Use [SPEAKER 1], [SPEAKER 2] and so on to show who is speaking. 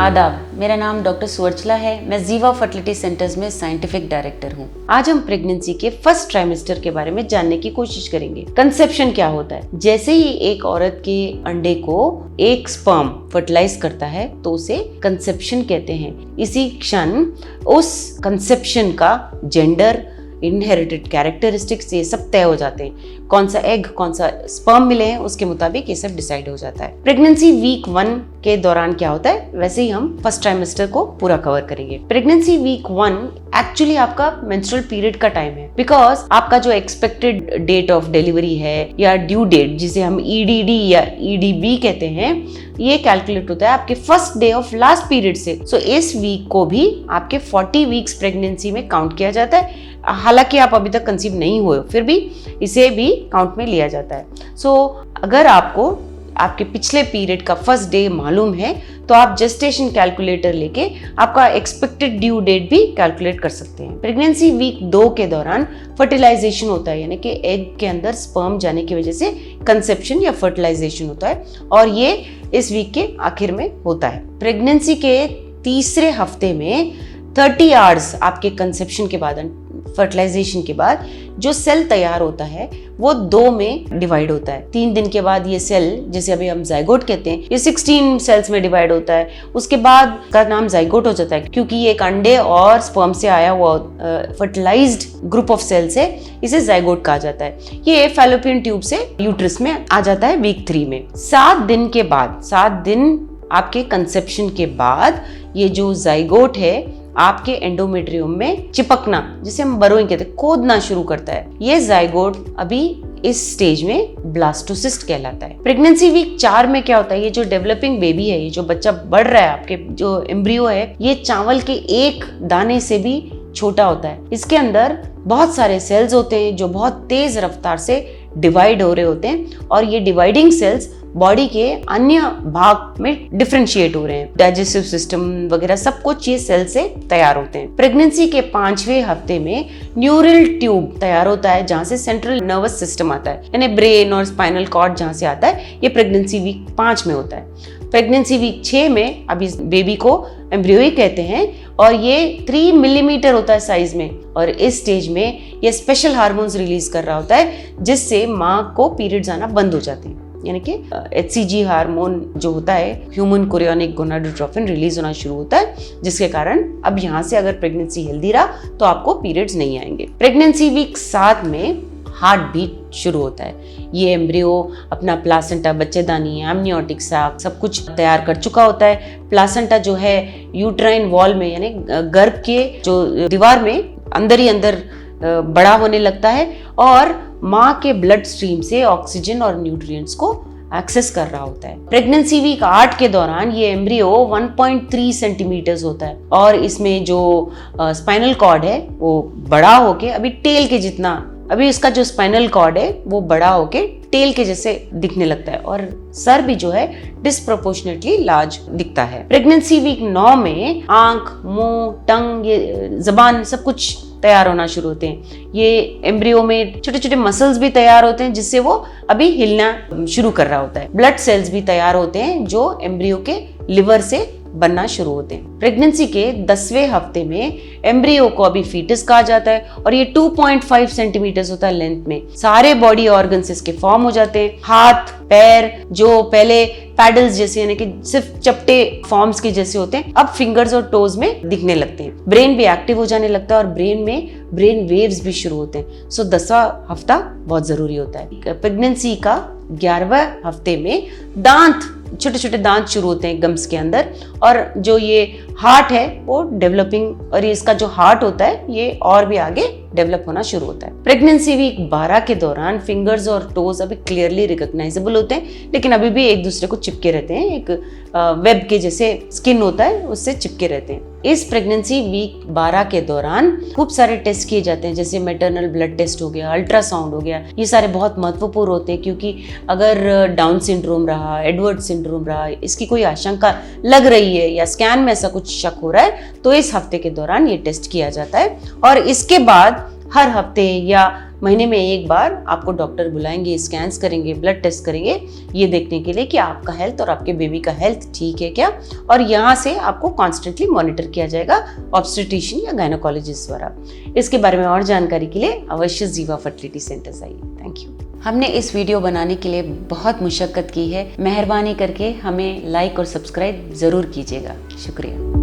[SPEAKER 1] आदाब, मेरा नाम डॉक्टर सुवर्चला है। मैं जीवा फर्टिलिटी सेंटर्स में साइंटिफिक डायरेक्टर हूँ। आज हम प्रेगनेंसी के फर्स्ट ट्राइमेस्टर के बारे में जानने की कोशिश करेंगे। कंसेप्शन क्या होता है? जैसे ही एक औरत के अंडे को एक स्पर्म फर्टिलाइज करता है तो उसे कंसेप्शन कहते हैं। इसी क्षण उस कंसेप्शन का जेंडर, इनहेरिटेड कैरेक्टरिस्टिक्स ये सब तय हो जाते हैं। कौन सा एग, कौन सा स्पर्म मिले हैं उसके मुताबिक ये सब डिसाइड हो जाता है। प्रेगनेंसी वीक 1 के दौरान क्या होता है, वैसे ही हम फर्स्ट ट्राइमेस्टर को पूरा कवर करेंगे। प्रेगनेंसी वीक 1 एक्चुअली आपका मेंस्ट्रुअल पीरियड का टाइम है, बिकॉज आपका जो एक्सपेक्टेड डेट ऑफ डिलीवरी है या ड्यू डेट, जिसे हम EDD या EDB कहते हैं, ये कैलकुलेट होता है आपके first day of last period से। सो इस वीक को भी आपके 40 वीक्स प्रेगनेंसी में काउंट किया जाता है। हालांकि आप अभी तक कंसीव नहीं हुए, फिर भी इसे भी काउंट में लिया जाता है। सो अगर आपको आपके पिछले पीरियड का फर्स्ट डे मालूम है तो आप जेस्टेशन कैलकुलेटर लेके आपका एक्सपेक्टेड ड्यू डेट भी कैलकुलेट कर सकते हैं। प्रेगनेंसी वीक 2 के दौरान फर्टिलाइजेशन होता है, यानी कि एग के अंदर स्पर्म जाने की वजह से कंसेप्शन या फर्टिलाइजेशन होता है, और ये इस वीक के आखिर में होता है। प्रेगनेंसी के तीसरे हफ्ते में 30 आवर्स आपके कंसेप्शन के बाद, फर्टिलाइजेशन के बाद जो सेल तैयार होता है वो 2 में डिवाइड होता है। 3 दिन के बाद ये सेल, जिसे अभी हम जाइगोट कहते हैं, ये 16 सेल्स में डिवाइड होता है। उसके बाद का नाम जाइगोट हो जाता है, क्योंकि ये एक अंडे और स्पर्म से आया हुआ फर्टिलाइज्ड ग्रुप ऑफ सेल्स है, इसे जाइगोट कहा जाता है। ये फैलोपियन ट्यूब से यूट्रस में आ जाता है वीक 3 में। 7 दिन के बाद, 7 दिन आपके कंसेप्शन के बाद ये जो जाइगोट है आपके एंडोमेट्रियम में चिपकना, जिसे हम बरोइंग कहते हैं, खोदना शुरू करता है। ये जाइगोट अभी इस स्टेज में ब्लास्टोसिस्ट कहलाता है। प्रेगनेंसी वीक 4 में क्या होता है, ये जो डेवलपिंग बेबी है, ये जो बच्चा बढ़ रहा है, आपके जो एम्ब्रियो है, ये चावल के एक दाने से भी छोटा होता है। इसके अंदर बहुत सारे सेल्स होते हैं जो बहुत तेज रफ्तार से डिवाइड हो रहे होते हैं, और ये डिवाइडिंग सेल्स बॉडी के अन्य भाग में डिफरेंशिएट हो रहे हैं। डाइजेस्टिव सिस्टम वगैरह सब कुछ ये सेल से तैयार होते हैं। प्रेगनेंसी के 5वें हफ्ते में न्यूरल ट्यूब तैयार होता है, जहां से सेंट्रल नर्वस सिस्टम आता है, यानी ब्रेन और स्पाइनल कॉर्ड जहां से आता है, ये प्रेगनेंसी वीक 5 में होता है। प्रेगनेंसी वीक 6 में अब इस बेबी को एम्ब्रियो ही कहते हैं, और ये 3 मिलीमीटर होता है साइज में, और इस स्टेज में ये स्पेशल हार्मोन्स रिलीज कर रहा होता है, जिससे माँ को पीरियड्स आना बंद हो जाते हैं। यानी कि HCG हार्मोन जो होता है, ह्यूमन कोरियोनिक गोनाडोट्रोफिन, रिलीज होना शुरू होता है, जिसके कारण अब यहाँ से अगर प्रेगनेंसी हेल्दी रहा तो आपको पीरियड्स नहीं आएंगे। प्रेगनेंसी वीक 7 में हार्ट बीट शुरू होता है। ये एम्ब्रियो अपना प्लासेंटा, बच्चेदानी, एमनियोटिक साक सब कुछ तैयार कर चुका होता है। प्लासेंटा जो है यूट्राइन वॉल में, यानी गर्भ के जो दीवार में अंदर ही अंदर बड़ा होने लगता है, और माँ के ब्लड स्ट्रीम से ऑक्सीजन और न्यूट्रिएंट्स को एक्सेस कर रहा होता है। प्रेगनेंसी वीक 8 के दौरान ये एम्ब्रियो 1.3 सेंटीमीटर्स होता है, और इसमें जो स्पाइनल कॉर्ड है वो बड़ा होके अभी टेल के जितना, अभी इसका जो स्पाइनल कॉर्ड है वो बड़ा होके टेल के जैसे दिखने लगता है, और सर भी जो है डिस्प्रोपोर्शनेटली लार्ज दिखता है। प्रेगनेंसी वीक 9 में आंख, मुंह, टंग, ये जबान सब कुछ तैयार होना शुरू होते हैं। ये एम्ब्रियो में छोटे छोटे मसल्स भी तैयार होते हैं, जिससे वो अभी हिलना शुरू कर रहा होता है। ब्लड सेल्स भी तैयार होते हैं जो एम्ब्रियो के लिवर से बनना शुरू होते हैं। प्रेगनेंसी के 10वें हफ्ते में एम्ब्रियो को अभी फीटस कहा जाता है, और ये 2.5 सेंटीमीटर होता है लेंथ में। सारे बॉडी ऑर्गन्स इसके फॉर्म हो जाते हैं। हाथ, पैर जो पहले पैडल्स जैसे, यानी कि सिर्फ चपटे फॉर्म्स के जैसे होते हैं, अब फिंगर्स और टोज में दिखने लगते हैं। ब्रेन भी एक्टिव हो जाने लगता है, और ब्रेन में ब्रेन वेव्स भी शुरू होते हैं। सो 10वां हफ्ता बहुत जरूरी होता है। प्रेगनेंसी का 11वें हफ्ते में दांत, छोटे छोटे दांत शुरू होते हैं गम्स के अंदर, और जो ये हार्ट है वो डेवलपिंग, और इसका जो हार्ट होता है ये और भी आगे डेवलप होना शुरू होता है। प्रेगनेंसी वीक 12 के दौरान फिंगर्स और टोज अभी क्लियरली रिकॉग्नाइजेबल होते हैं, लेकिन अभी भी एक दूसरे को चिपके रहते हैं। एक वेब के जैसे स्किन होता है, उससे चिपके रहते हैं। इस प्रेगनेंसी वीक 12 के दौरान खूब सारे टेस्ट किए जाते हैं, जैसे मैटरनल ब्लड टेस्ट हो गया, अल्ट्रासाउंड हो गया। ये सारे बहुत महत्वपूर्ण होते हैं, क्योंकि अगर डाउन सिंड्रोम रहा, एडवर्ड सिंड्रोम रहा, इसकी कोई आशंका लग रही है या स्कैन में ऐसा कुछ शक हो रहा है, तो इस हफ्ते के दौरान ये टेस्ट किया जाता है। और इसके बाद हर हफ्ते या महीने में एक बार आपको डॉक्टर बुलाएंगे, स्कैन्स करेंगे, ब्लड टेस्ट करेंगे, ये देखने के लिए कि आपका हेल्थ और आपके बेबी का हेल्थ ठीक है क्या। और यहाँ से आपको कॉन्स्टेंटली मॉनिटर किया जाएगा ऑब्स्टेट्रिशियन या गायनोकोलॉजिस्ट द्वारा। इसके बारे में और जानकारी के लिए अवश्य जीवा फर्टिलिटी सेंटर्स आइए। Thank you. हमने इस वीडियो बनाने के लिए बहुत मुशक्कत की है, मेहरबानी करके हमें लाइक और सब्सक्राइब ज़रूर कीजिएगा। शुक्रिया।